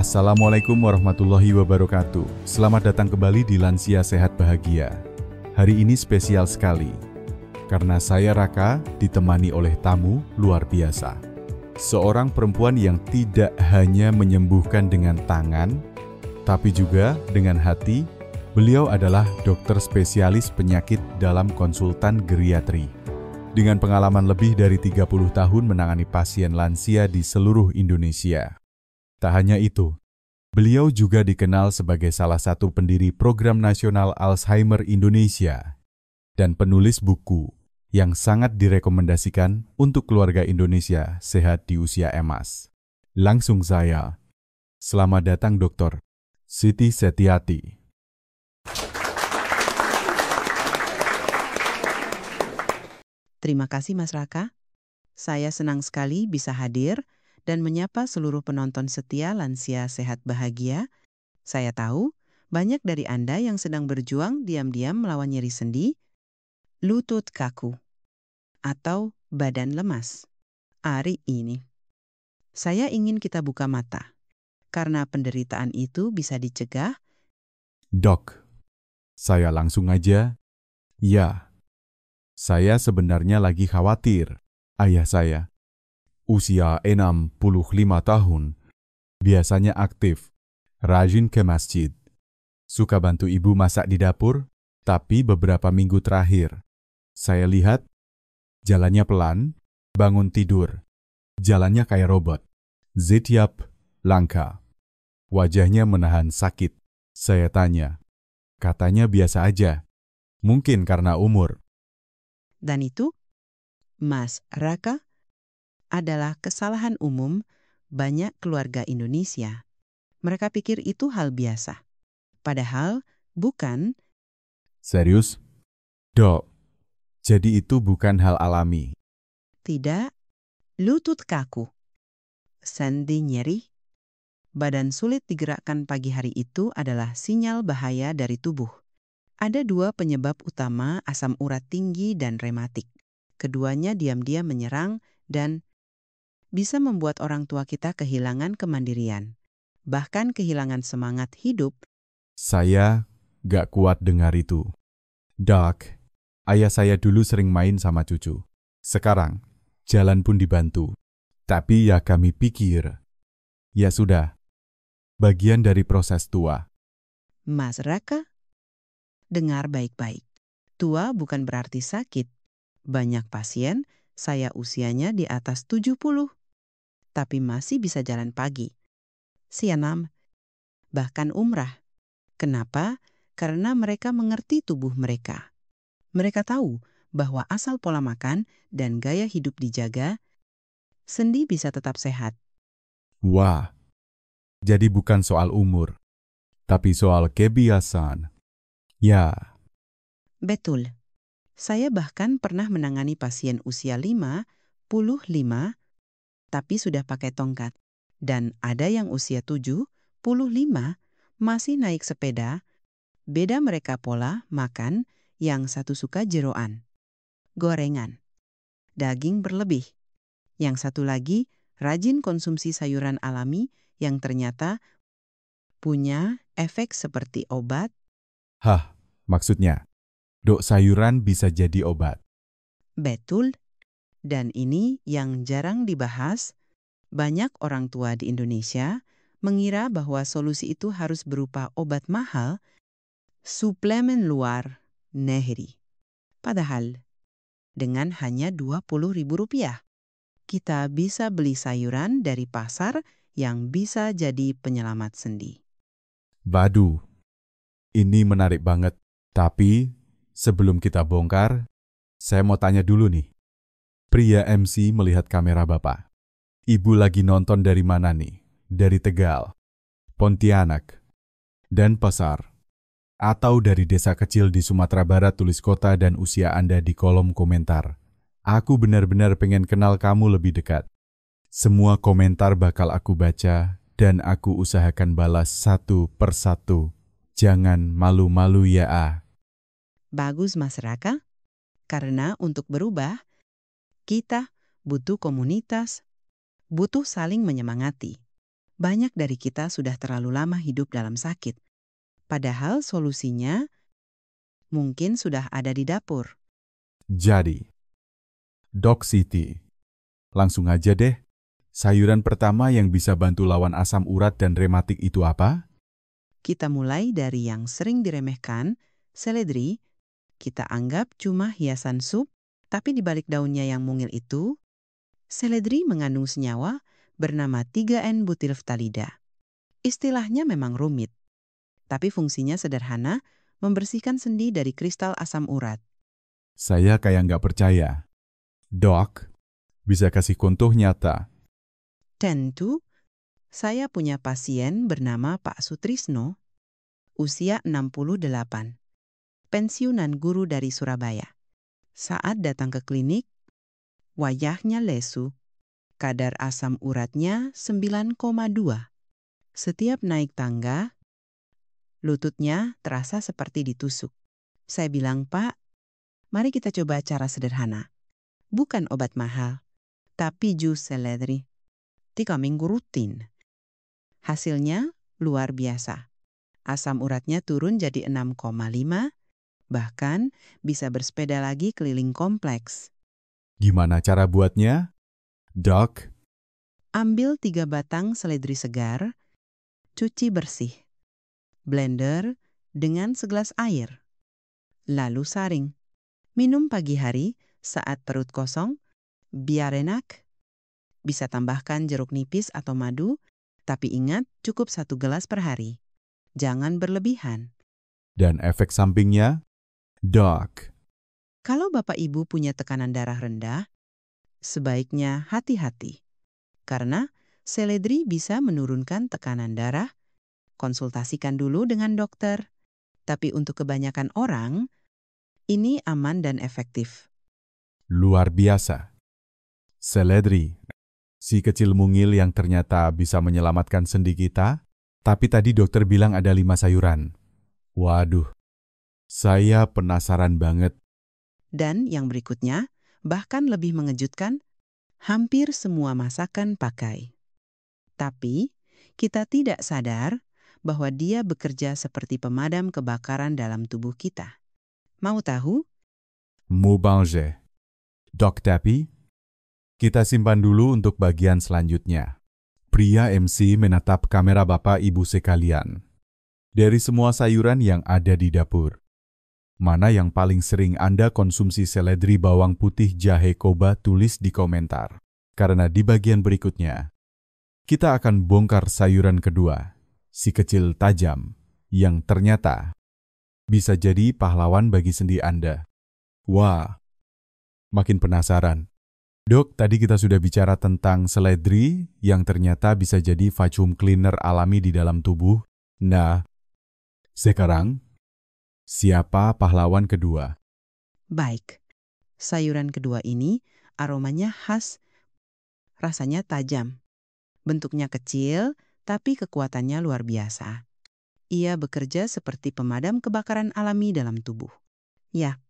Assalamualaikum warahmatullahi wabarakatuh. Selamat datang kembali di Lansia Sehat Bahagia. Hari ini spesial sekali, karena saya Raka ditemani oleh tamu luar biasa. Seorang perempuan yang tidak hanya menyembuhkan dengan tangan, tapi juga dengan hati. Beliau adalah dokter spesialis penyakit dalam konsultan geriatri. Dengan pengalaman lebih dari 30 tahun menangani pasien lansia di seluruh Indonesia. Tak hanya itu, beliau juga dikenal sebagai salah satu pendiri Program Nasional Alzheimer Indonesia dan penulis buku yang sangat direkomendasikan untuk keluarga Indonesia sehat di usia emas. Langsung saya, selamat datang Dr. Siti Setiati. Terima kasih Mas Raka. Saya senang sekali bisa hadir dan menyapa seluruh penonton setia Lansia Sehat Bahagia. Saya tahu banyak dari Anda yang sedang berjuang diam-diam melawan nyeri sendi, lutut kaku, atau badan lemas. Hari ini, saya ingin kita buka mata, karena penderitaan itu bisa dicegah. Dok, saya langsung aja. Ya, saya sebenarnya lagi khawatir. Ayah saya, usia 65 tahun, biasanya aktif, rajin ke masjid, suka bantu ibu masak di dapur, tapi beberapa minggu terakhir, saya lihat jalannya pelan, bangun tidur, jalannya kayak robot, setiap langkah, wajahnya menahan sakit. Saya tanya, katanya biasa aja, mungkin karena umur. Dan itu, Mas Raka, adalah kesalahan umum banyak keluarga Indonesia. Mereka pikir itu hal biasa. Padahal bukan. Serius? Dok, jadi itu bukan hal alami. Tidak, lutut kaku, sendi nyeri, badan sulit digerakkan pagi hari itu adalah sinyal bahaya dari tubuh. Ada dua penyebab utama asam urat tinggi dan rematik. Keduanya diam-diam menyerang dan bisa membuat orang tua kita kehilangan kemandirian, bahkan kehilangan semangat hidup. Saya gak kuat dengar itu. Dok, ayah saya dulu sering main sama cucu. Sekarang, jalan pun dibantu. Tapi ya kami pikir, ya sudah, bagian dari proses tua. Mas Raka, dengar baik-baik. Tua bukan berarti sakit. Banyak pasien, saya usianya di atas 70, tapi masih bisa jalan pagi, sianam, bahkan umrah. Kenapa? Karena mereka mengerti tubuh mereka. Mereka tahu bahwa asal pola makan dan gaya hidup dijaga, sendi bisa tetap sehat. Wah, jadi bukan soal umur, tapi soal kebiasaan. Ya, Betul. Saya bahkan pernah menangani pasien usia 55, tapi sudah pakai tongkat. Dan ada yang usia 75, masih naik sepeda. Beda mereka pola makan, yang satu suka jeroan, gorengan, daging berlebih. Yang satu lagi rajin konsumsi sayuran alami yang ternyata punya efek seperti obat. maksudnya, dok sayuran bisa jadi obat. Betul. Dan ini yang jarang dibahas. Banyak orang tua di Indonesia mengira bahwa solusi itu harus berupa obat mahal, suplemen luar negeri. Padahal, dengan hanya Rp20.000, kita bisa beli sayuran dari pasar yang bisa jadi penyelamat sendi. Waduh, ini menarik banget. Tapi, sebelum kita bongkar, saya mau tanya dulu nih. Pria MC melihat kamera Bapak. Ibu lagi nonton dari mana nih? Dari Tegal, Pontianak, dan Pasar. Atau dari desa kecil di Sumatera Barat, tulis kota dan usia Anda di kolom komentar. Aku benar-benar pengen kenal kamu lebih dekat. Semua komentar bakal aku baca dan aku usahakan balas satu persatu. Jangan malu-malu ya. Bagus Mas Raka, karena untuk berubah, kita butuh komunitas, butuh saling menyemangati, Banyak dari kita sudah terlalu lama hidup dalam sakit. Padahal solusinya mungkin sudah ada di dapur. Jadi, Doc Siti, langsung aja deh. Sayuran pertama yang bisa bantu lawan asam urat dan rematik itu apa? Kita mulai dari yang sering diremehkan, seledri. Kita anggap cuma hiasan sup, tapi di balik daunnya yang mungil itu, seledri mengandung senyawa bernama 3N-butilftalida. Istilahnya memang rumit, tapi fungsinya sederhana, membersihkan sendi dari kristal asam urat. Saya kayak nggak percaya. Dok, bisa kasih contoh nyata? Tentu, saya punya pasien bernama Pak Sutrisno, usia 68, pensiunan guru dari Surabaya. Saat datang ke klinik, wajahnya lesu, kadar asam uratnya 9,2. Setiap naik tangga, lututnya terasa seperti ditusuk. Saya bilang, Pak, mari kita coba cara sederhana. Bukan obat mahal, tapi jus seledri. 3 minggu rutin. Hasilnya luar biasa. Asam uratnya turun jadi 6,5, bahkan bisa bersepeda lagi keliling kompleks. Gimana cara buatnya? Dok, Ambil 3 batang seledri segar, cuci bersih. Blender dengan segelas air. Lalu saring. Minum pagi hari saat perut kosong, biar enak. Bisa tambahkan jeruk nipis atau madu, tapi ingat cukup 1 gelas per hari. Jangan berlebihan. dan efek sampingnya? Dok, Kalau Bapak Ibu punya tekanan darah rendah, sebaiknya hati-hati. Karena seledri bisa menurunkan tekanan darah. Konsultasikan dulu dengan dokter. Tapi untuk kebanyakan orang, ini aman dan efektif. luar biasa. Seledri, si kecil mungil yang ternyata bisa menyelamatkan sendi kita, tapi tadi dokter bilang ada 5 sayuran. Waduh, saya penasaran banget. Dan yang berikutnya, bahkan lebih mengejutkan, hampir semua masakan pakai. Tapi, kita tidak sadar bahwa dia bekerja seperti pemadam kebakaran dalam tubuh kita. Mau tahu? Moubange. Dok Tapi, kita simpan dulu untuk bagian selanjutnya. Pria MC menatap kamera Bapak Ibu sekalian. Dari semua sayuran yang ada di dapur, mana yang paling sering Anda konsumsi seledri, bawang putih, jahe, koba? Tulis di komentar. Karena di bagian berikutnya, kita akan bongkar sayuran kedua, si kecil tajam, yang ternyata bisa jadi pahlawan bagi sendi Anda. Wah, makin penasaran. Dok, tadi kita sudah bicara tentang seledri yang ternyata bisa jadi vacuum cleaner alami di dalam tubuh. Nah, sekarang, siapa pahlawan kedua? Baik, sayuran kedua ini aromanya khas, rasanya tajam. Bentuknya kecil, tapi kekuatannya luar biasa. Ia bekerja seperti pemadam kebakaran alami dalam tubuh. Ya,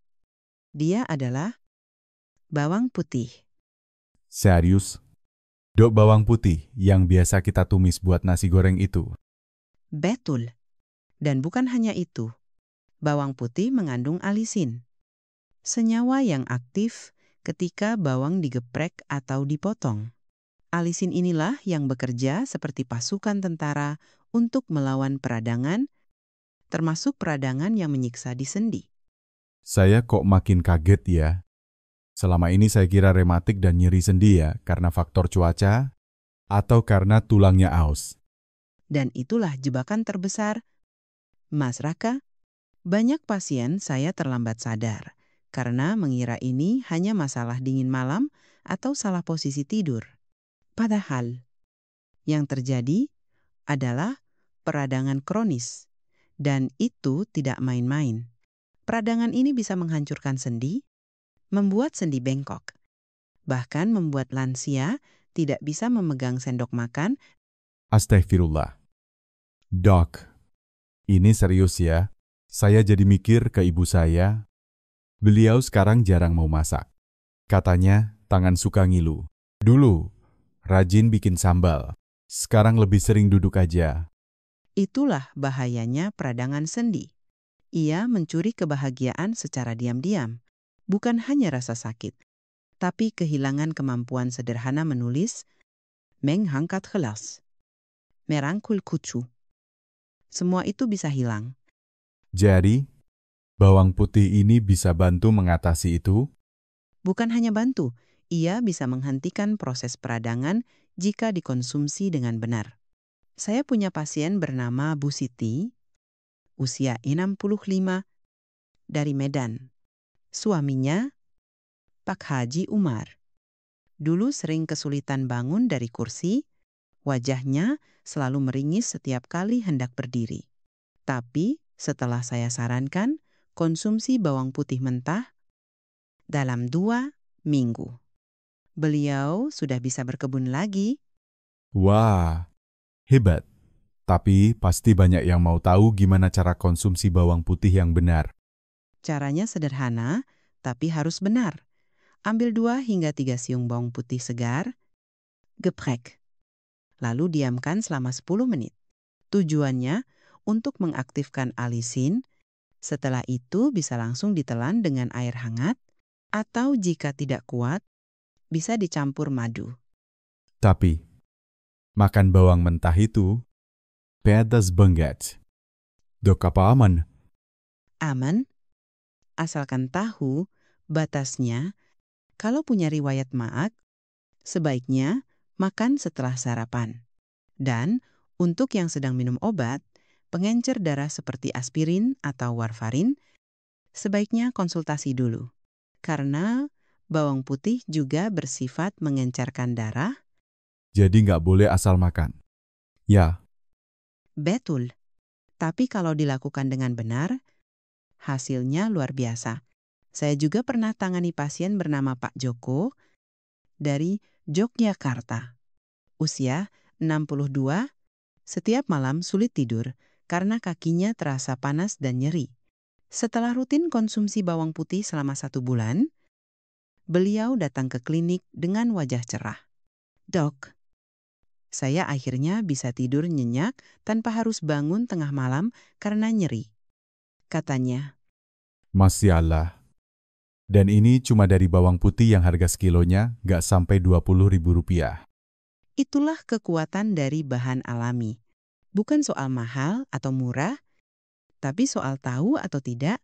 dia adalah bawang putih. Serius? Dok, bawang putih yang biasa kita tumis buat nasi goreng itu. Betul. Dan bukan hanya itu. Bawang putih mengandung alisin, senyawa yang aktif ketika bawang digeprek atau dipotong. Alisin inilah yang bekerja seperti pasukan tentara untuk melawan peradangan, termasuk peradangan yang menyiksa di sendi. Saya kok makin kaget ya. Selama ini saya kira rematik dan nyeri sendi ya, karena faktor cuaca atau karena tulangnya aus. Dan itulah jebakan terbesar. Mas Raka, banyak pasien saya terlambat sadar karena mengira ini hanya masalah dingin malam atau salah posisi tidur. Padahal, yang terjadi adalah peradangan kronis, dan itu tidak main-main. Peradangan ini bisa menghancurkan sendi, membuat sendi bengkok, bahkan membuat lansia tidak bisa memegang sendok makan. Astagfirullah. Dok, ini serius ya. Saya jadi mikir ke ibu saya. Beliau sekarang jarang mau masak. Katanya tangan suka ngilu. Dulu, rajin bikin sambal. Sekarang lebih sering duduk aja. Itulah bahayanya peradangan sendi. Ia mencuri kebahagiaan secara diam-diam, bukan hanya rasa sakit, tapi kehilangan kemampuan sederhana menulis, menghangkat gelas, merangkul kucu. Semua itu bisa hilang. Jadi, bawang putih ini bisa bantu mengatasi itu? Bukan hanya bantu, ia bisa menghentikan proses peradangan jika dikonsumsi dengan benar. Saya punya pasien bernama Bu Siti, usia 65, dari Medan. Suaminya, Pak Haji Umar. Dulu sering kesulitan bangun dari kursi, wajahnya selalu meringis setiap kali hendak berdiri. Tapi setelah saya sarankan konsumsi bawang putih mentah, dalam 2 minggu, beliau sudah bisa berkebun lagi. Wah, hebat. Tapi pasti banyak yang mau tahu gimana cara konsumsi bawang putih yang benar. Caranya sederhana, tapi harus benar. Ambil 2 hingga 3 siung bawang putih segar, geprek. Lalu diamkan selama 10 menit. Tujuannya untuk mengaktifkan alisin, setelah itu bisa langsung ditelan dengan air hangat, atau jika tidak kuat, bisa dicampur madu. Tapi, makan bawang mentah itu, pedas banget. Dok, apa aman? Aman, asalkan tahu batasnya. Kalau punya riwayat maag, sebaiknya makan setelah sarapan. Dan untuk yang sedang minum obat, pengencer darah seperti aspirin atau warfarin, sebaiknya konsultasi dulu. Karena bawang putih juga bersifat mengencerkan darah. Jadi nggak boleh asal makan. Ya, Betul. Tapi kalau dilakukan dengan benar, hasilnya luar biasa. Saya juga pernah tangani pasien bernama Pak Joko dari Yogyakarta. Usia 62, setiap malam sulit tidur karena kakinya terasa panas dan nyeri. Setelah rutin konsumsi bawang putih selama 1 bulan, beliau datang ke klinik dengan wajah cerah. Dok, saya akhirnya bisa tidur nyenyak tanpa harus bangun tengah malam karena nyeri. Katanya, Masya Allah. Dan ini cuma dari bawang putih yang harga sekilonya nggak sampai Rp20.000. itulah kekuatan dari bahan alami. Bukan soal mahal atau murah, tapi soal tahu atau tidak,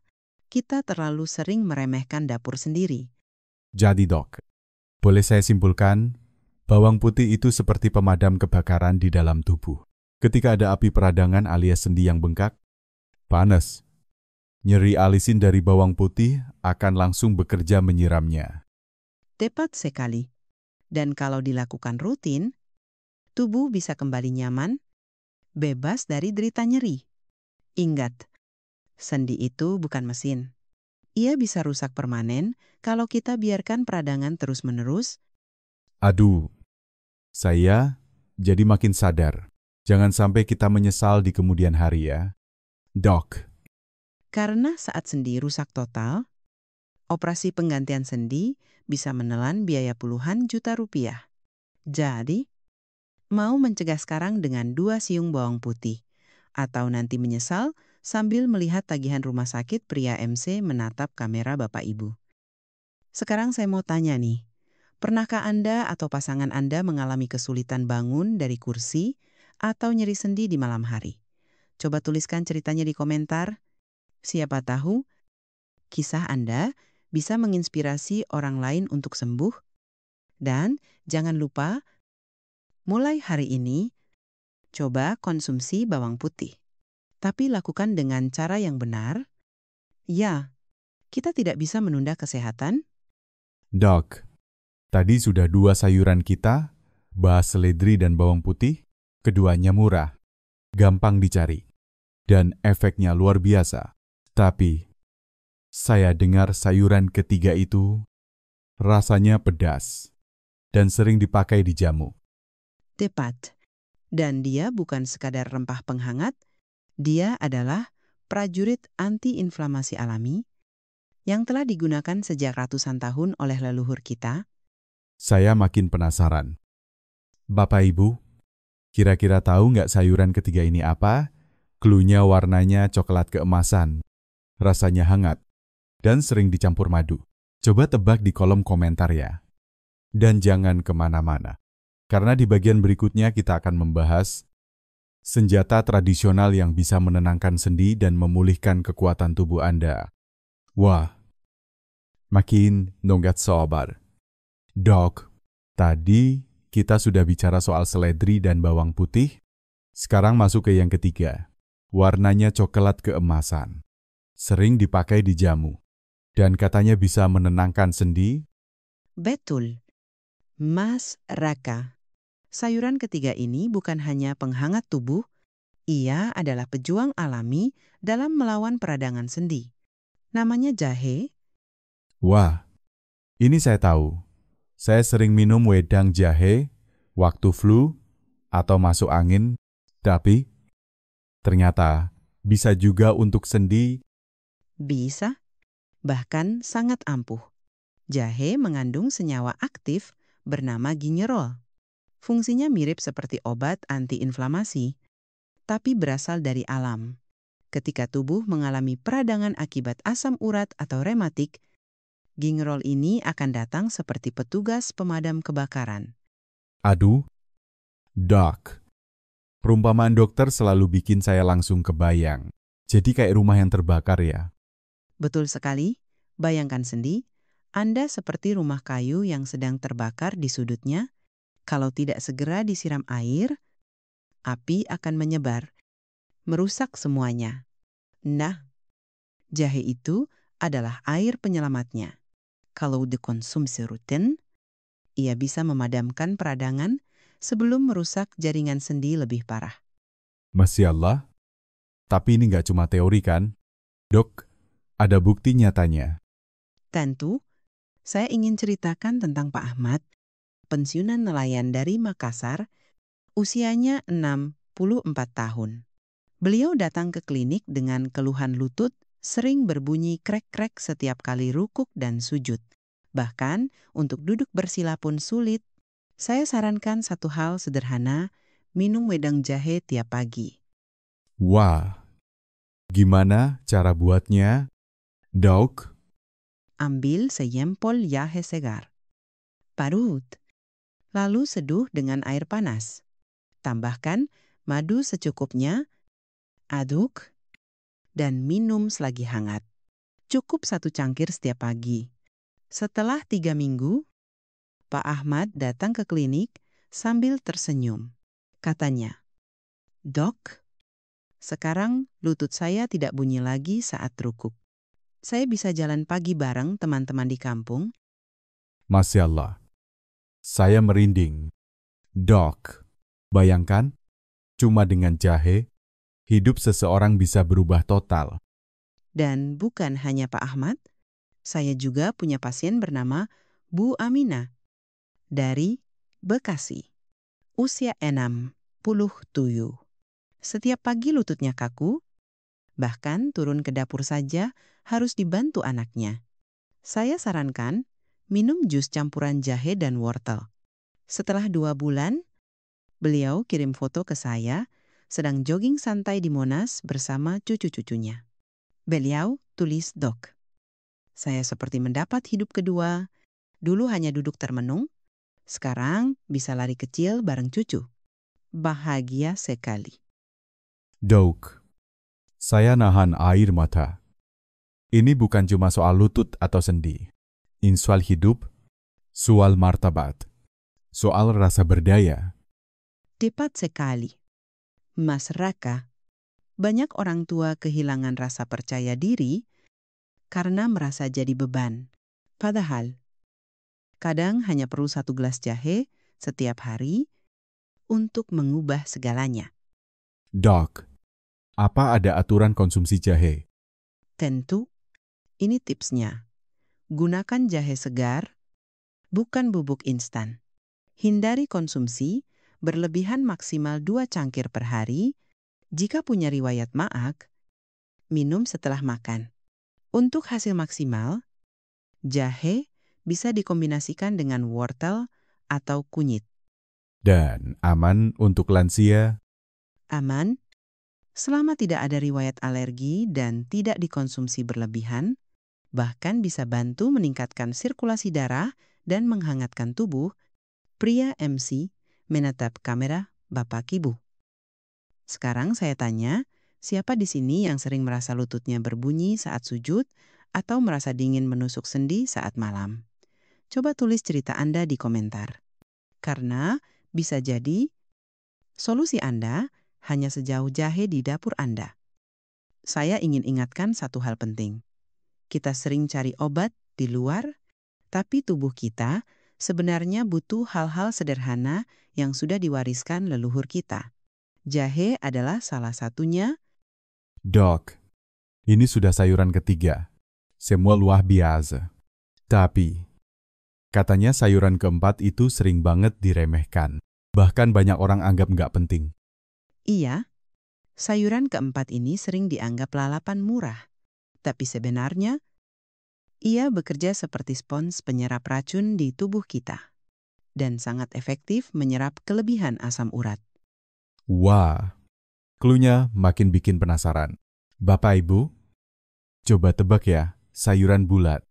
kita terlalu sering meremehkan dapur sendiri. Jadi dok, boleh saya simpulkan, bawang putih itu seperti pemadam kebakaran di dalam tubuh. Ketika ada api peradangan alias sendi yang bengkak, panas, nyeri alisin dari bawang putih akan langsung bekerja menyiramnya. Tepat sekali. Dan kalau dilakukan rutin, tubuh bisa kembali nyaman, bebas dari derita nyeri. Ingat, sendi itu bukan mesin. Ia bisa rusak permanen kalau kita biarkan peradangan terus-menerus. Aduh, saya jadi makin sadar. Jangan sampai kita menyesal di kemudian hari ya. Dok, Karena saat sendi rusak total, operasi penggantian sendi bisa menelan biaya puluhan juta rupiah. Jadi, mau mencegah sekarang dengan 2 siung bawang putih, atau nanti menyesal sambil melihat tagihan rumah sakit pria MC menatap kamera Bapak Ibu. Sekarang saya mau tanya nih, pernahkah Anda atau pasangan Anda mengalami kesulitan bangun dari kursi atau nyeri sendi di malam hari? Coba tuliskan ceritanya di komentar. Siapa tahu kisah Anda bisa menginspirasi orang lain untuk sembuh. Dan jangan lupa, mulai hari ini, coba konsumsi bawang putih. Tapi lakukan dengan cara yang benar. Ya, kita tidak bisa menunda kesehatan. dok, tadi sudah 2 sayuran kita, bahas seledri dan bawang putih, keduanya murah, gampang dicari, dan efeknya luar biasa. Tapi, saya dengar sayuran ketiga itu rasanya pedas dan sering dipakai di jamu. Tepat. Dan dia bukan sekadar rempah penghangat, dia adalah prajurit anti-inflamasi alami yang telah digunakan sejak ratusan tahun oleh leluhur kita. Saya makin penasaran. Bapak Ibu, Kira-kira tahu nggak sayuran ketiga ini apa? Cluenya warnanya coklat keemasan, rasanya hangat, dan sering dicampur madu. Coba tebak di kolom komentar ya. Dan jangan kemana-mana, karena di bagian berikutnya kita akan membahas senjata tradisional yang bisa menenangkan sendi dan memulihkan kekuatan tubuh Anda. Wah, makin nggak sabar. Dok, tadi kita sudah bicara soal seledri dan bawang putih. Sekarang masuk ke yang ketiga. Warnanya coklat keemasan. Sering dipakai di jamu. Dan katanya bisa menenangkan sendi. Betul. Mas Raka. Sayuran ketiga ini bukan hanya penghangat tubuh, ia adalah pejuang alami dalam melawan peradangan sendi. Namanya jahe. Wah, ini saya tahu. Saya sering minum wedang jahe waktu flu atau masuk angin, tapi ternyata bisa juga untuk sendi. Bisa, bahkan sangat ampuh. Jahe mengandung senyawa aktif bernama gingerol. Fungsinya mirip seperti obat antiinflamasi, tapi berasal dari alam. Ketika tubuh mengalami peradangan akibat asam urat atau rematik, gingerol ini akan datang seperti petugas pemadam kebakaran. Aduh, dok. Perumpamaan dokter selalu bikin saya langsung kebayang. Jadi kayak rumah yang terbakar ya. Betul sekali, bayangkan sendi, Anda seperti rumah kayu yang sedang terbakar di sudutnya. Kalau tidak segera disiram air, api akan menyebar, merusak semuanya. Nah, jahe itu adalah air penyelamatnya. Kalau dikonsumsi rutin, ia bisa memadamkan peradangan sebelum merusak jaringan sendi lebih parah. Masya Allah. Tapi ini nggak cuma teori kan? Dok, ada bukti nyatanya. Tentu, saya ingin ceritakan tentang Pak Ahmad, pensiunan nelayan dari Makassar, usianya 64 tahun. Beliau datang ke klinik dengan keluhan lutut sering berbunyi krek-krek setiap kali rukuk dan sujud. Bahkan untuk duduk bersila pun sulit. Saya sarankan satu hal sederhana, minum wedang jahe tiap pagi. Wah, gimana cara buatnya? Dok, Ambil sejempol jahe segar. Parut. Lalu seduh dengan air panas. Tambahkan madu secukupnya, aduk, dan minum selagi hangat. Cukup 1 cangkir setiap pagi. Setelah 3 minggu, Pak Ahmad datang ke klinik sambil tersenyum. Katanya, "Dok, sekarang lutut saya tidak bunyi lagi saat rukuk. Saya bisa jalan pagi bareng teman-teman di kampung." Masya Allah. Saya merinding. Dok, bayangkan, cuma dengan jahe, hidup seseorang bisa berubah total. Dan bukan hanya Pak Ahmad, saya juga punya pasien bernama Bu Amina dari Bekasi. Usia 67. Setiap pagi lututnya kaku, bahkan turun ke dapur saja harus dibantu anaknya. Saya sarankan minum jus campuran jahe dan wortel. Setelah 2 bulan, beliau kirim foto ke saya sedang jogging santai di Monas bersama cucu-cucunya. Beliau tulis, "Dok, saya seperti mendapat hidup kedua. Dulu hanya duduk termenung, sekarang bisa lari kecil bareng cucu. Bahagia sekali." Dok, saya nahan air mata. Ini bukan cuma soal lutut atau sendi. Ini soal hidup, soal martabat, soal rasa berdaya. Tepat sekali. Mas Raka, banyak orang tua kehilangan rasa percaya diri karena merasa jadi beban. Padahal, kadang hanya perlu 1 gelas jahe setiap hari untuk mengubah segalanya. Dok, apa ada aturan konsumsi jahe? Tentu, ini tipsnya. Gunakan jahe segar, bukan bubuk instan. Hindari konsumsi berlebihan maksimal 2 cangkir per hari. Jika punya riwayat maag, minum setelah makan. Untuk hasil maksimal, jahe bisa dikombinasikan dengan wortel atau kunyit. Dan aman untuk lansia. Aman, selama tidak ada riwayat alergi dan tidak dikonsumsi berlebihan, bahkan bisa bantu meningkatkan sirkulasi darah dan menghangatkan tubuh. Pria MC menatap kamera Bapak Ibu. Sekarang saya tanya, siapa di sini yang sering merasa lututnya berbunyi saat sujud atau merasa dingin menusuk sendi saat malam? Coba tulis cerita Anda di komentar. Karena bisa jadi solusi Anda hanya sejauh jahe di dapur Anda. Saya ingin ingatkan satu hal penting. Kita sering cari obat di luar, tapi tubuh kita sebenarnya butuh hal-hal sederhana yang sudah diwariskan leluhur kita. Jahe adalah salah satunya. Dok, ini sudah sayuran ketiga. Semua luar biasa. Tapi, katanya sayuran keempat itu sering banget diremehkan. Bahkan banyak orang anggap nggak penting. Iya, sayuran keempat ini sering dianggap lalapan murah. Tapi sebenarnya, ia bekerja seperti spons penyerap racun di tubuh kita. Dan sangat efektif menyerap kelebihan asam urat. Wah, cluenya makin bikin penasaran. Bapak Ibu, coba tebak ya, sayuran bulat.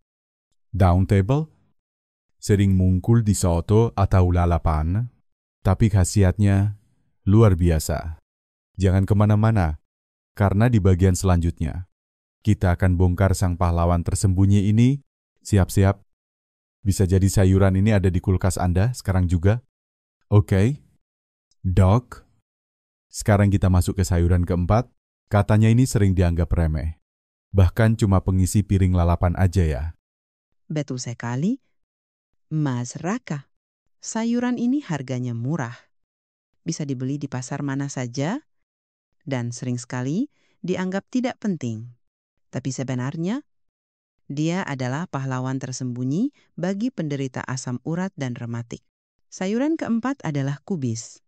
Daun tebal? Sering muncul di soto atau lalapan, tapi khasiatnya luar biasa. Jangan kemana-mana, karena di bagian selanjutnya, kita akan bongkar sang pahlawan tersembunyi ini. Siap-siap, bisa jadi sayuran ini ada di kulkas Anda sekarang juga. Oke, Dok, sekarang kita masuk ke sayuran keempat. Katanya ini sering dianggap remeh. Bahkan cuma pengisi piring lalapan aja ya. Betul sekali. Mas Raka, sayuran ini harganya murah. Bisa dibeli di pasar mana saja, dan sering sekali dianggap tidak penting. Tapi sebenarnya, dia adalah pahlawan tersembunyi bagi penderita asam urat dan rematik. Sayuran keempat adalah kubis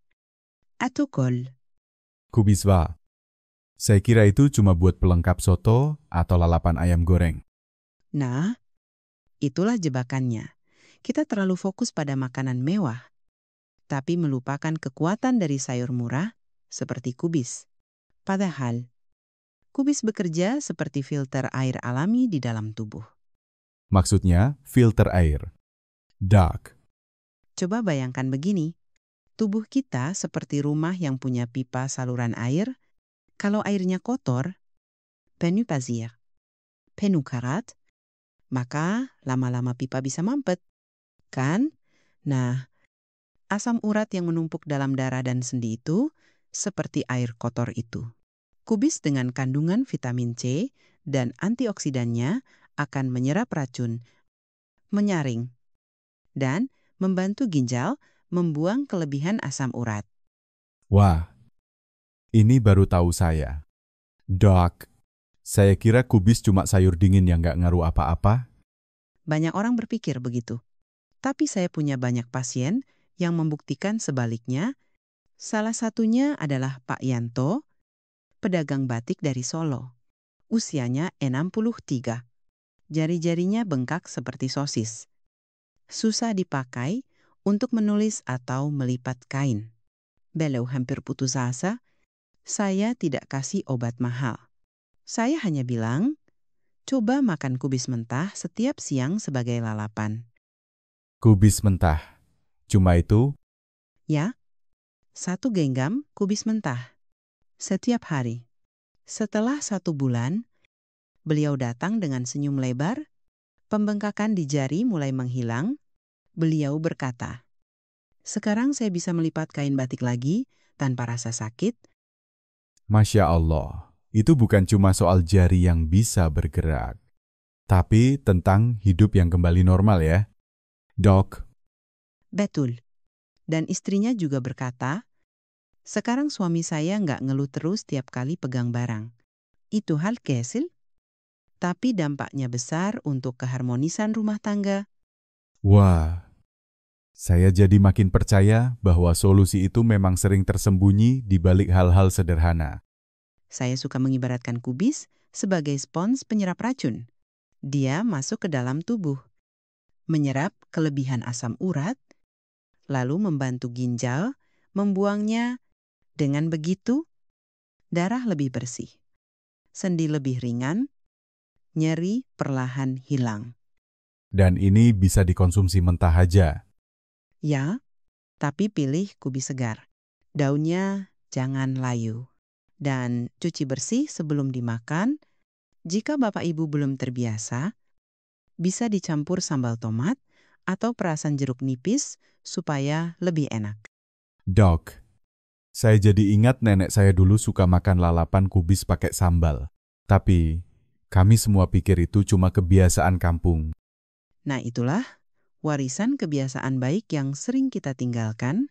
atau kol. Kubis wa. Saya kira itu cuma buat pelengkap soto atau lalapan ayam goreng. Nah, itulah jebakannya. Kita terlalu fokus pada makanan mewah, tapi melupakan kekuatan dari sayur murah seperti kubis. Padahal, kubis bekerja seperti filter air alami di dalam tubuh. Maksudnya filter air. Dok, Coba bayangkan begini, tubuh kita seperti rumah yang punya pipa saluran air. Kalau airnya kotor, penuh pasir, penuh karat, maka lama-lama pipa bisa mampet, kan? Nah, asam urat yang menumpuk dalam darah dan sendi itu seperti air kotor itu. Kubis dengan kandungan vitamin C dan antioksidannya akan menyerap racun, menyaring, dan membantu ginjal membuang kelebihan asam urat. wah, ini baru tahu saya. Dok, saya kira kubis cuma sayur dingin yang nggak ngaruh apa-apa. Banyak orang berpikir begitu. Tapi saya punya banyak pasien yang membuktikan sebaliknya. Salah satunya adalah Pak Yanto, pedagang batik dari Solo. Usianya 63. Jari-jarinya bengkak seperti sosis. Susah dipakai untuk menulis atau melipat kain. Beliau hampir putus asa. Saya tidak kasih obat mahal. Saya hanya bilang, coba makan kubis mentah setiap siang sebagai lalapan. Kubis mentah. Cuma itu? Ya, 1 genggam kubis mentah setiap hari. Setelah 1 bulan, beliau datang dengan senyum lebar, pembengkakan di jari mulai menghilang. Beliau berkata, "Sekarang saya bisa melipat kain batik lagi tanpa rasa sakit." Masya Allah, itu bukan cuma soal jari yang bisa bergerak, tapi tentang hidup yang kembali normal ya. Dok, Betul. Dan istrinya juga berkata, "Sekarang suami saya nggak ngeluh terus tiap kali pegang barang. Itu hal kecil, tapi dampaknya besar untuk keharmonisan rumah tangga." wah, saya jadi makin percaya bahwa solusi itu memang sering tersembunyi di balik hal-hal sederhana. Saya suka mengibaratkan kubis sebagai spons penyerap racun. Dia masuk ke dalam tubuh, menyerap kelebihan asam urat, lalu membantu ginjal membuangnya. Dengan begitu, darah lebih bersih, sendi lebih ringan, nyeri perlahan hilang. Dan ini bisa dikonsumsi mentah aja. Ya, tapi pilih kubis segar. Daunnya jangan layu. Dan cuci bersih sebelum dimakan. Jika Bapak Ibu belum terbiasa, bisa dicampur sambal tomat atau perasan jeruk nipis supaya lebih enak. Dok, saya jadi ingat nenek saya dulu suka makan lalapan kubis pakai sambal. Tapi, kami semua pikir itu cuma kebiasaan kampung. Nah itulah warisan kebiasaan baik yang sering kita tinggalkan.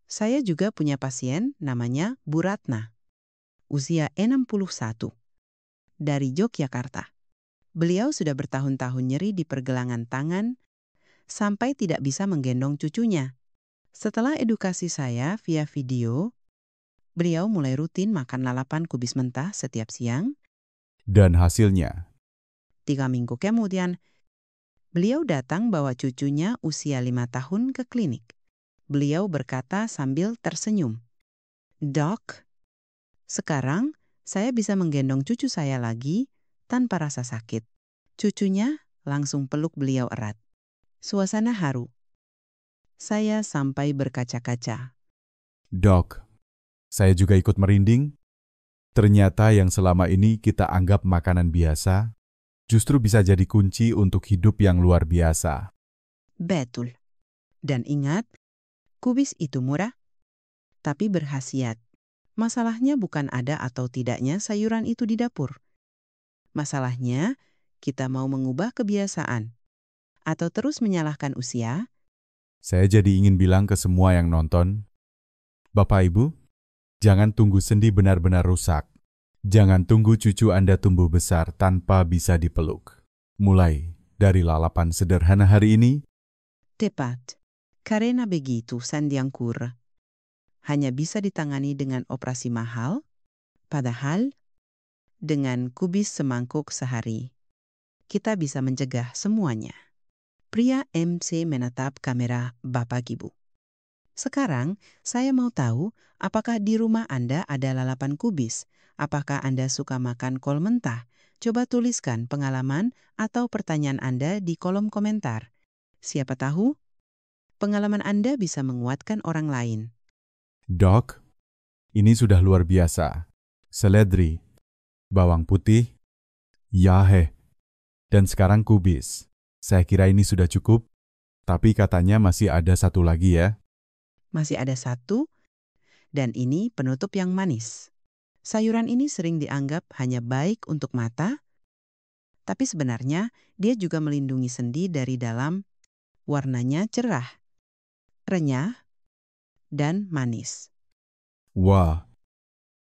Saya juga punya pasien namanya Bu Ratna, usia 61, dari Yogyakarta. Beliau sudah bertahun-tahun nyeri di pergelangan tangan sampai tidak bisa menggendong cucunya. Setelah edukasi saya via video, beliau mulai rutin makan lalapan kubis mentah setiap siang. Dan hasilnya, 3 minggu kemudian, beliau datang bawa cucunya usia 5 tahun ke klinik. Beliau berkata sambil tersenyum, "Dok, sekarang saya bisa menggendong cucu saya lagi tanpa rasa sakit." Cucunya langsung peluk beliau erat. Suasana haru. Saya sampai berkaca-kaca. Dok, saya juga ikut merinding. Ternyata yang selama ini kita anggap makanan biasa, justru bisa jadi kunci untuk hidup yang luar biasa. Betul. Dan ingat, kubis itu murah, tapi berkhasiat. Masalahnya bukan ada atau tidaknya sayuran itu di dapur. Masalahnya, kita mau mengubah kebiasaan atau terus menyalahkan usia. Saya jadi ingin bilang ke semua yang nonton, Bapak Ibu, jangan tunggu sendi benar-benar rusak. Jangan tunggu cucu Anda tumbuh besar tanpa bisa dipeluk. Mulai dari lalapan sederhana hari ini. Tepat. Karena begitu, Sandiangkur hanya bisa ditangani dengan operasi mahal, padahal dengan kubis semangkuk sehari, kita bisa mencegah semuanya. Pria MC menatap kamera Bapak Ibu. Sekarang, saya mau tahu apakah di rumah Anda ada lalapan kubis? Apakah Anda suka makan kol mentah? Coba tuliskan pengalaman atau pertanyaan Anda di kolom komentar. Siapa tahu, pengalaman Anda bisa menguatkan orang lain. Dok, ini sudah luar biasa. Seledri, bawang putih, jahe, dan sekarang kubis. Saya kira ini sudah cukup, tapi katanya masih ada satu lagi ya. Masih ada satu, dan ini penutup yang manis. Sayuran ini sering dianggap hanya baik untuk mata, tapi sebenarnya dia juga melindungi sendi dari dalam. Warnanya cerah, renyah, dan manis. Wah,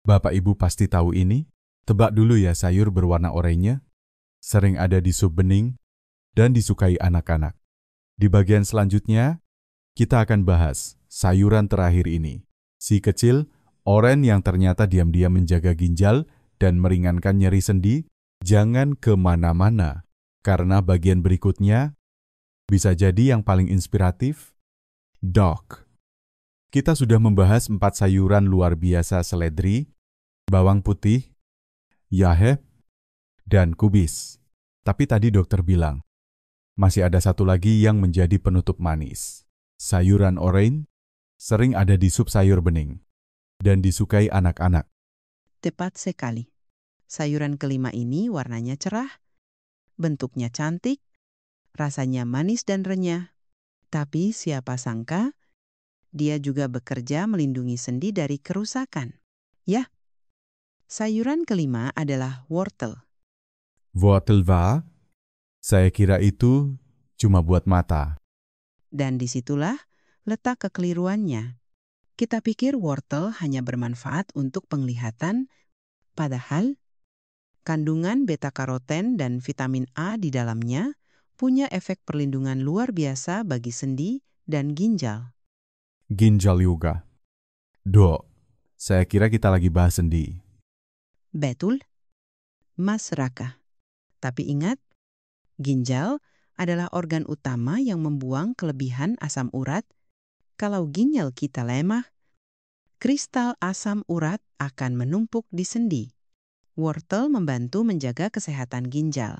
Bapak Ibu pasti tahu ini. Tebak dulu ya, sayur berwarna oranye, sering ada di sup bening, dan disukai anak-anak. Di bagian selanjutnya, kita akan bahas sayuran terakhir ini. Si kecil, oren yang ternyata diam-diam menjaga ginjal dan meringankan nyeri sendi. Jangan kemana-mana, karena bagian berikutnya bisa jadi yang paling inspiratif. Dok, kita sudah membahas 4 sayuran luar biasa seledri, bawang putih, jahe, dan kubis. Tapi tadi dokter bilang, masih ada satu lagi yang menjadi penutup manis. Sayuran oranye sering ada di sup sayur bening dan disukai anak-anak. Tepat sekali. Sayuran kelima ini warnanya cerah, bentuknya cantik, rasanya manis dan renyah. Tapi siapa sangka, dia juga bekerja melindungi sendi dari kerusakan. Ya, sayuran kelima adalah wortel. Wortel war? Saya kira itu cuma buat mata. Dan disitulah letak kekeliruannya. Kita pikir wortel hanya bermanfaat untuk penglihatan, padahal kandungan beta-karoten dan vitamin A di dalamnya punya efek perlindungan luar biasa bagi sendi dan ginjal. Ginjal juga. Dok, saya kira kita lagi bahas sendi. Betul, Mas Raka. Tapi ingat, ginjal adalah organ utama yang membuang kelebihan asam urat Kalau ginjal kita lemah, kristal asam urat akan menumpuk di sendi. Wortel membantu menjaga kesehatan ginjal,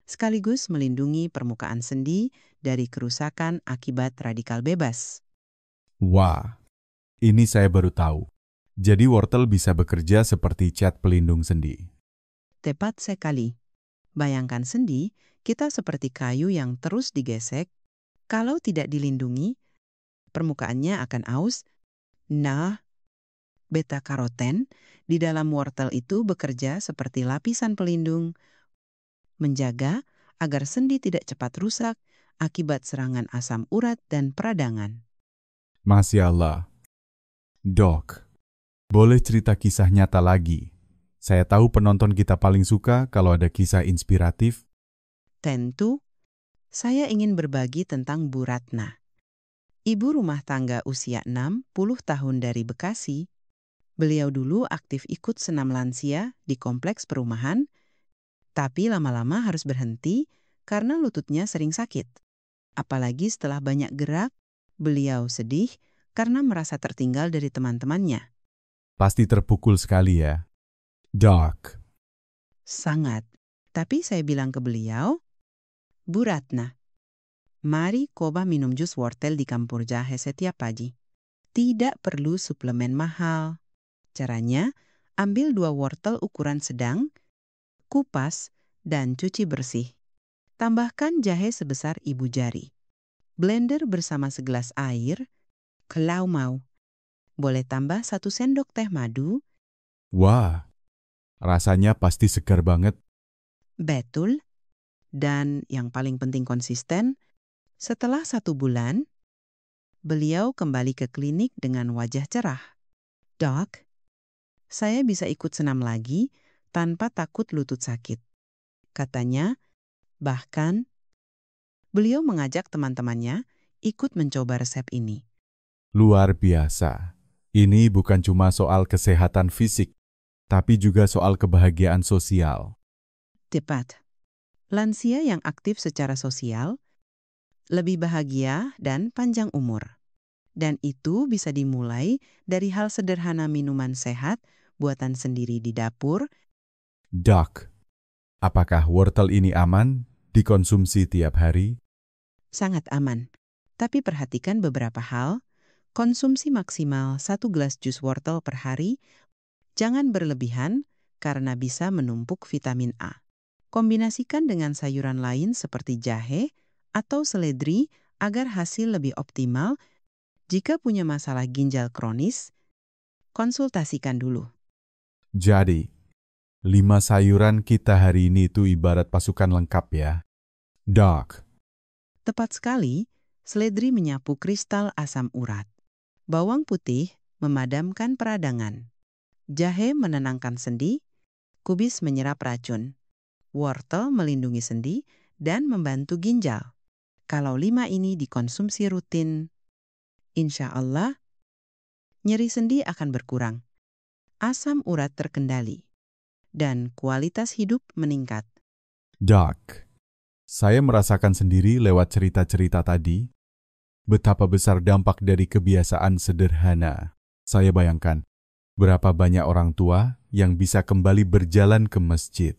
sekaligus melindungi permukaan sendi dari kerusakan akibat radikal bebas. Wah, ini saya baru tahu. Jadi wortel bisa bekerja seperti cat pelindung sendi. Tepat sekali. Bayangkan sendi kita seperti kayu yang terus digesek. Kalau tidak dilindungi, permukaannya akan aus. Nah, beta-karoten di dalam wortel itu bekerja seperti lapisan pelindung, menjaga agar sendi tidak cepat rusak akibat serangan asam urat dan peradangan. Masya Allah. Dok, boleh cerita kisah nyata lagi? Saya tahu penonton kita paling suka kalau ada kisah inspiratif. Tentu, saya ingin berbagi tentang Bu Ratna. Ibu rumah tangga usia 60 tahun dari Bekasi. Beliau dulu aktif ikut senam lansia di kompleks perumahan, tapi lama-lama harus berhenti karena lututnya sering sakit. Apalagi setelah banyak gerak, beliau sedih karena merasa tertinggal dari teman-temannya. Pasti terpukul sekali ya. Dok, Sangat. Tapi saya bilang ke beliau, Bu Ratna, mari coba minum jus wortel di campur jahe setiap pagi. Tidak perlu suplemen mahal. Caranya, ambil 2 wortel ukuran sedang, kupas, dan cuci bersih. Tambahkan jahe sebesar ibu jari. Blender bersama segelas air. Kalau mau, boleh tambah 1 sendok teh madu. wah, rasanya pasti segar banget. Betul. Dan yang paling penting konsisten, setelah 1 bulan, beliau kembali ke klinik dengan wajah cerah. Dok, saya bisa ikut senam lagi tanpa takut lutut sakit. Katanya, bahkan beliau mengajak teman-temannya ikut mencoba resep ini. Luar biasa. Ini bukan cuma soal kesehatan fisik, tapi juga soal kebahagiaan sosial. Tepat. Lansia yang aktif secara sosial lebih bahagia dan panjang umur. Dan itu bisa dimulai dari hal sederhana minuman sehat buatan sendiri di dapur. Dok, apakah wortel ini aman dikonsumsi tiap hari? Sangat aman. Tapi perhatikan beberapa hal. Konsumsi maksimal 1 gelas jus wortel per hari. Jangan berlebihan karena bisa menumpuk vitamin A. Kombinasikan dengan sayuran lain seperti jahe atau seledri agar hasil lebih optimal. Jika punya masalah ginjal kronis, konsultasikan dulu. Jadi, 5 sayuran kita hari ini itu ibarat pasukan lengkap ya. Dok, Tepat sekali, seledri menyapu kristal asam urat. Bawang putih memadamkan peradangan. Jahe menenangkan sendi, kubis menyerap racun. Wortel melindungi sendi dan membantu ginjal. Kalau 5 ini dikonsumsi rutin, insya Allah, nyeri sendi akan berkurang, asam urat terkendali, dan kualitas hidup meningkat. Dok, saya merasakan sendiri lewat cerita-cerita tadi betapa besar dampak dari kebiasaan sederhana. Saya bayangkan berapa banyak orang tua yang bisa kembali berjalan ke masjid,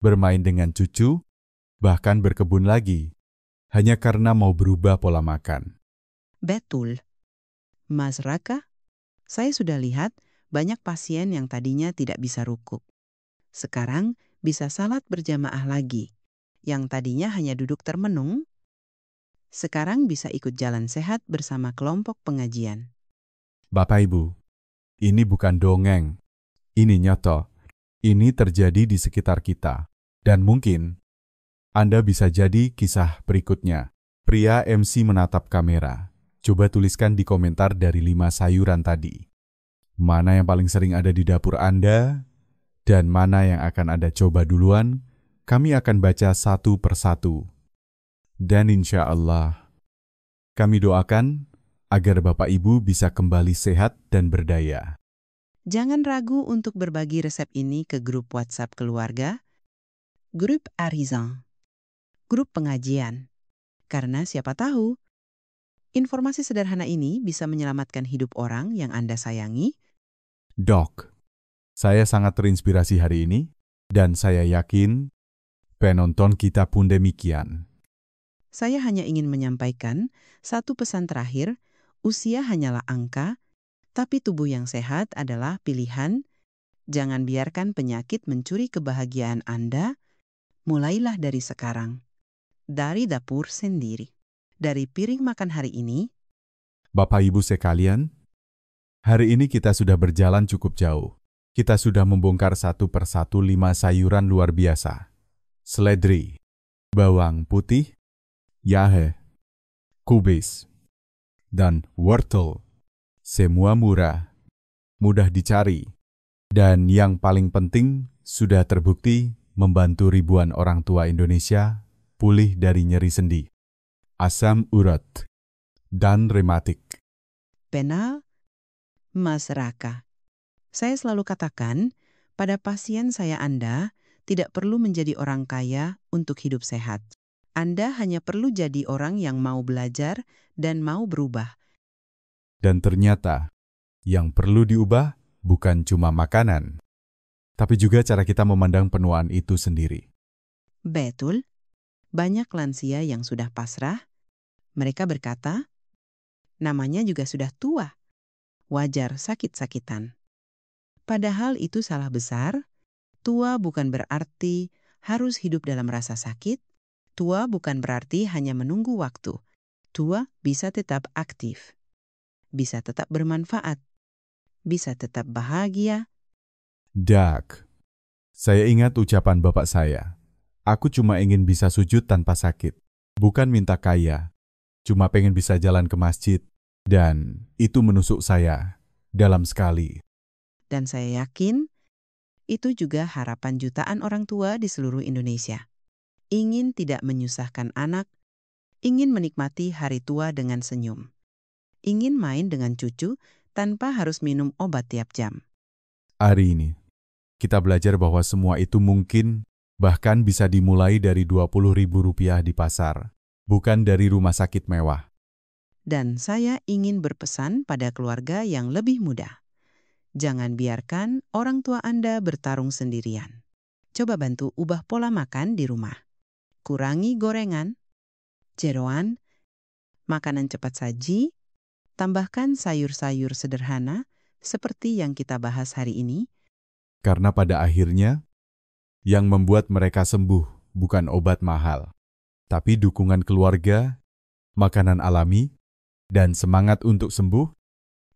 bermain dengan cucu, bahkan berkebun lagi, hanya karena mau berubah pola makan. Betul. Mas Raka, saya sudah lihat banyak pasien yang tadinya tidak bisa rukuk. Sekarang bisa salat berjamaah lagi. Yang tadinya hanya duduk termenung, sekarang bisa ikut jalan sehat bersama kelompok pengajian. Bapak Ibu, ini bukan dongeng, ini nyata. Ini terjadi di sekitar kita. Dan mungkin Anda bisa jadi kisah berikutnya. Pria MC menatap kamera. Coba tuliskan di komentar dari 5 sayuran tadi. Mana yang paling sering ada di dapur Anda, dan mana yang akan Anda coba duluan, kami akan baca satu persatu. Dan insya Allah, kami doakan agar Bapak Ibu bisa kembali sehat dan berdaya. Jangan ragu untuk berbagi resep ini ke grup WhatsApp keluarga, grup Arizan, grup pengajian. Karena siapa tahu, Informasi sederhana ini bisa menyelamatkan hidup orang yang Anda sayangi. Dok, saya sangat terinspirasi hari ini, dan saya yakin penonton kita pun demikian. Saya hanya ingin menyampaikan satu pesan terakhir, usia hanyalah angka, tapi tubuh yang sehat adalah pilihan. Jangan biarkan penyakit mencuri kebahagiaan Anda. Mulailah dari sekarang. Dari dapur sendiri. Dari piring makan hari ini. Bapak Ibu sekalian, hari ini kita sudah berjalan cukup jauh. Kita sudah membongkar satu persatu 5 sayuran luar biasa. Seledri, bawang putih, jahe, kubis, dan wortel. Semua murah, mudah dicari, dan yang paling penting sudah terbukti membantu ribuan orang tua Indonesia pulih dari nyeri sendi, asam urat, dan rematik. Benar, Mas Raka. Saya selalu katakan, pada pasien saya Anda tidak perlu menjadi orang kaya untuk hidup sehat. Anda hanya perlu jadi orang yang mau belajar dan mau berubah. Dan ternyata, yang perlu diubah bukan cuma makanan, tapi juga cara kita memandang penuaan itu sendiri. Betul, banyak lansia yang sudah pasrah. Mereka berkata, namanya juga sudah tua. Wajar sakit-sakitan. Padahal itu salah besar. Tua bukan berarti harus hidup dalam rasa sakit. Tua bukan berarti hanya menunggu waktu. Tua bisa tetap aktif. Bisa tetap bermanfaat. Bisa tetap bahagia. Dak, saya ingat ucapan bapak saya. Aku cuma ingin bisa sujud tanpa sakit. Bukan minta kaya. Cuma pengen bisa jalan ke masjid. Dan itu menusuk saya dalam sekali. Dan saya yakin itu juga harapan jutaan orang tua di seluruh Indonesia. Ingin tidak menyusahkan anak, ingin menikmati hari tua dengan senyum. Ingin main dengan cucu tanpa harus minum obat tiap jam. Hari ini, kita belajar bahwa semua itu mungkin bahkan bisa dimulai dari Rp20.000 di pasar, bukan dari rumah sakit mewah. Dan saya ingin berpesan pada keluarga yang lebih muda. Jangan biarkan orang tua Anda bertarung sendirian. Coba bantu ubah pola makan di rumah. Kurangi gorengan, jeroan, makanan cepat saji, tambahkan sayur-sayur sederhana seperti yang kita bahas hari ini. Karena pada akhirnya, yang membuat mereka sembuh bukan obat mahal, tapi dukungan keluarga, makanan alami, dan semangat untuk sembuh.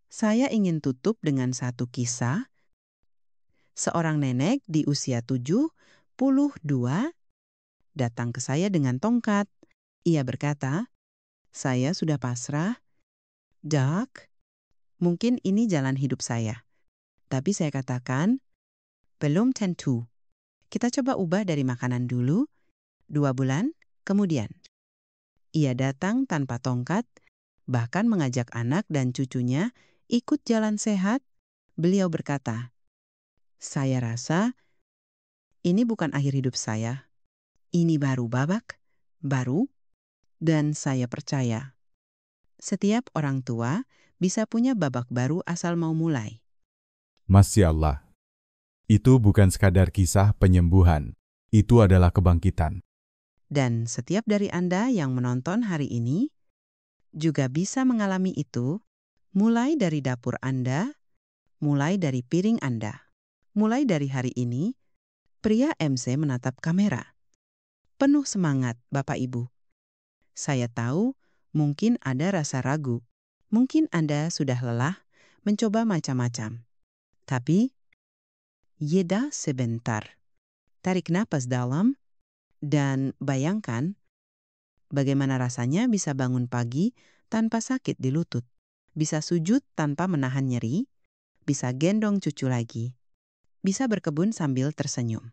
Saya ingin tutup dengan satu kisah. Seorang nenek di usia 72 datang ke saya dengan tongkat. Ia berkata, saya sudah pasrah. Dok, mungkin ini jalan hidup saya. Tapi saya katakan, belum tentu. Kita coba ubah dari makanan dulu, 2 bulan kemudian. Ia datang tanpa tongkat, bahkan mengajak anak dan cucunya ikut jalan sehat. Beliau berkata, saya rasa ini bukan akhir hidup saya. Ini baru babak, baru, dan saya percaya. Setiap orang tua bisa punya babak baru asal mau mulai. Masya Allah. Itu bukan sekadar kisah penyembuhan, itu adalah kebangkitan. Dan setiap dari Anda yang menonton hari ini juga bisa mengalami itu, mulai dari dapur Anda, mulai dari piring Anda. Mulai dari hari ini, pria MC menatap kamera. Penuh semangat, Bapak Ibu. Saya tahu mungkin ada rasa ragu. Mungkin Anda sudah lelah mencoba macam-macam. Tapi, jeda sebentar. Tarik napas dalam dan bayangkan bagaimana rasanya bisa bangun pagi tanpa sakit di lutut. Bisa sujud tanpa menahan nyeri. Bisa gendong cucu lagi. Bisa berkebun sambil tersenyum.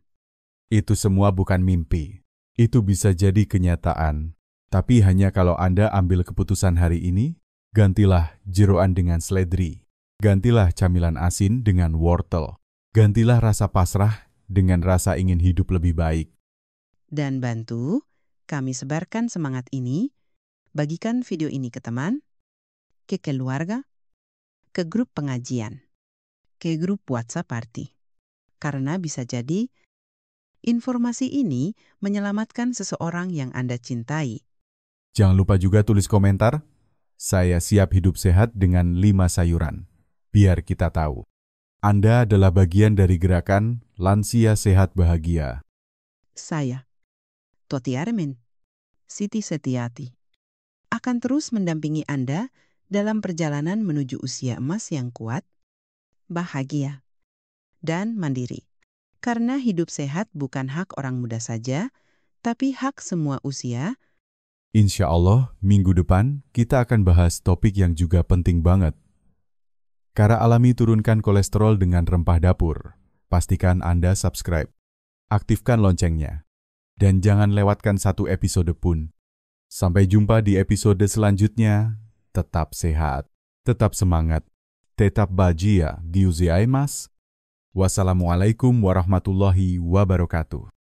Itu semua bukan mimpi. Itu bisa jadi kenyataan. Tapi hanya kalau Anda ambil keputusan hari ini, gantilah jeroan dengan seledri. Gantilah camilan asin dengan wortel. Gantilah rasa pasrah dengan rasa ingin hidup lebih baik. Dan bantu kami sebarkan semangat ini. Bagikan video ini ke teman, ke keluarga, ke grup pengajian, ke grup WhatsApp party. Karena bisa jadi informasi ini menyelamatkan seseorang yang Anda cintai. Jangan lupa juga tulis komentar, saya siap hidup sehat dengan 5 sayuran. Biar kita tahu, Anda adalah bagian dari gerakan Lansia Sehat Bahagia. Saya, Toti Armin, Siti Setiati, akan terus mendampingi Anda dalam perjalanan menuju usia emas yang kuat, bahagia, dan mandiri. Karena hidup sehat bukan hak orang muda saja, tapi hak semua usia. Insya Allah, minggu depan kita akan bahas topik yang juga penting banget. Cara alami turunkan kolesterol dengan rempah dapur. Pastikan Anda subscribe, aktifkan loncengnya, dan jangan lewatkan satu episode pun. Sampai jumpa di episode selanjutnya. Tetap sehat, tetap semangat, tetap bahagia di usia emas. Wassalamualaikum warahmatullahi wabarakatuh.